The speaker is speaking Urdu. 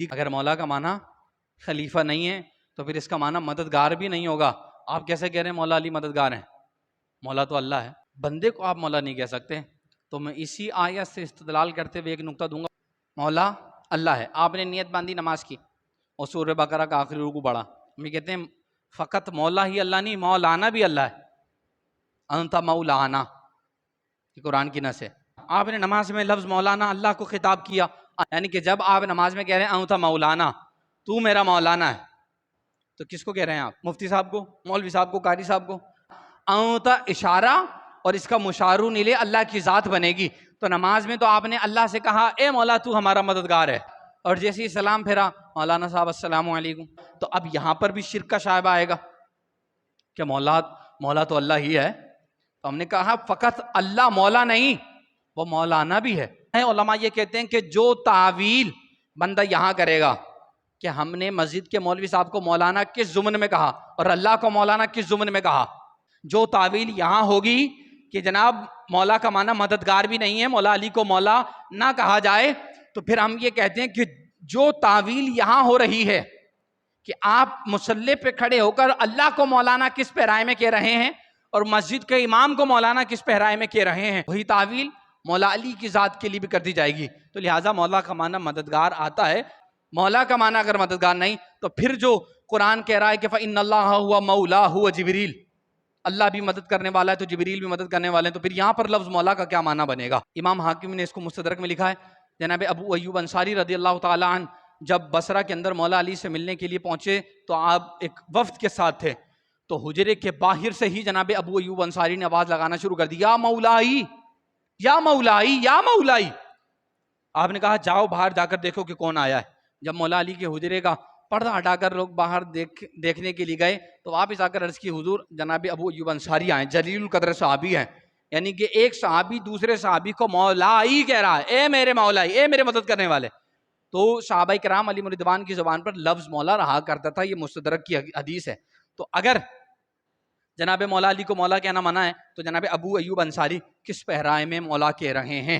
اگر مولا کا معنی خلیفہ نہیں ہے تو پھر اس کا معنی مددگار بھی نہیں ہوگا۔ آپ کیسے کہہ رہے ہیں مولا علی مددگار ہیں؟ مولا تو اللہ ہے، بندے کو آپ مولا نہیں کہہ سکتے۔ تو میں اسی آیت سے استدلال کرتے ہوئے ایک نقطہ دوں گا، مولا اللہ ہے۔ آپ نے نیت باندھی نماز کی اور سورہ بقرہ کا آخری رکوع پڑھا، ہم یہ کہتے ہیں فقط مولا ہی اللہ نہیں، مولانا بھی اللہ ہے۔ انت مولانا، یہ قرآن کی نص ہے۔ آپ نے نماز میں لفظ مولانا اللہ کو خطاب کیا، یعنی کہ جب آپ نماز میں کہہ رہے ہیں انت مولانا، تو میرا مولانا ہے، تو کس کو کہہ رہے ہیں آپ؟ مفتی صاحب کو، مولوی صاحب کو، قاری صاحب کو؟ انت اشارہ اور اس کا مشارو نیلے اللہ کی ذات بنے گی۔ تو نماز میں تو آپ نے اللہ سے کہا اے مولا تو ہمارا مددگار ہے، اور جیسے ہی سلام پھیرا مولانا صاحب السلام علیکم، تو اب یہاں پر بھی شرک کا شائبہ آئے گا کہ مولا تو اللہ ہی ہے۔ تو ہم نے کہا فقط اللہ مولا نہیں، وہ مولانا بھی ہے۔ علماء یہ کہتے ہیں کہ جو تعویل بندہ یہاں کرے گا کہ ہم نے مسجد کے مولوی صاحب کو مولانا کس ضمن میں کہا اور اللہ کو مولانا کس ضمن میں کہا، جو تعویل یہاں ہوگی کہ جناب مولا کا معنی مددگار بھی نہیں ہے، مولا علی کو مولا نہ کہا جائے، تو پھر ہم یہ کہتے ہیں کہ جو تعویل یہاں ہو رہی ہے کہ آپ مصلی پہ کھڑے ہو کر اللہ کو مولانا کس پہرائے میں کہہ رہے ہیں اور مسجد کے امام کو مولانا کس پہرائے میں کہہ رہے ہیں، وہی تعویل مولا علی کی ذات کے لیے بھی کر دی جائے گی۔ تو لہٰذا مولا کا معنی مددگار آتا ہے، مولا کا معنی اگر مددگار نہیں تو پھر جو قرآن کہہ رہا ہے کہ فَإِنَّ اللَّهَ هُوَ مَوْلَاهُ وَجِبْرِيلُ، اللہ بھی مدد کرنے والا ہے تو جبریل بھی مدد کرنے والے ہیں، تو پھر یہاں پر لفظ مولا کا کیا معنی بنے گا؟ امام حاکم نے اس کو مستدرک میں لکھا ہے، جناب ابو ایوب انصاری رضی اللہ تعالیٰ عنہ جب بصرہ کے اندر مولا علی سے ملنے کے لیے پہنچے تو آپ ایک وفد کے ساتھ تھے، تو حجرے کے باہر سے ہی جناب ابو ایوب انصاری نے آواز لگانا شروع کر دی، یا مولائی یا مولائی یا مولائی۔ آپ نے کہا جاؤ باہر جا کر دیکھو کہ کون آیا ہے۔ جب مولا علی کے حجرے کا پردہ ہٹا کر لوگ باہر دیکھنے کے لیے گئے تو واپس آ کر عرض کی حضور جناب ابو ایوب انصاری آئے، جلیل القدر صحابی ہیں، یعنی کہ ایک صحابی دوسرے صحابی کو مولائی کہہ رہا ہے، اے میرے مولائی، اے میرے مدد کرنے والے۔ تو صحابہ کرام علیہ رضوان کی زبان پر لفظ مولا رہا کرتا تھا، یہ مستدرک کی حدیث ہے۔ تو اگر جناب مولا علی کو مولا کہنا منع ہے تو جناب ابو ایوب انصاری کس پہرائے میں مولا کہہ رہے ہیں؟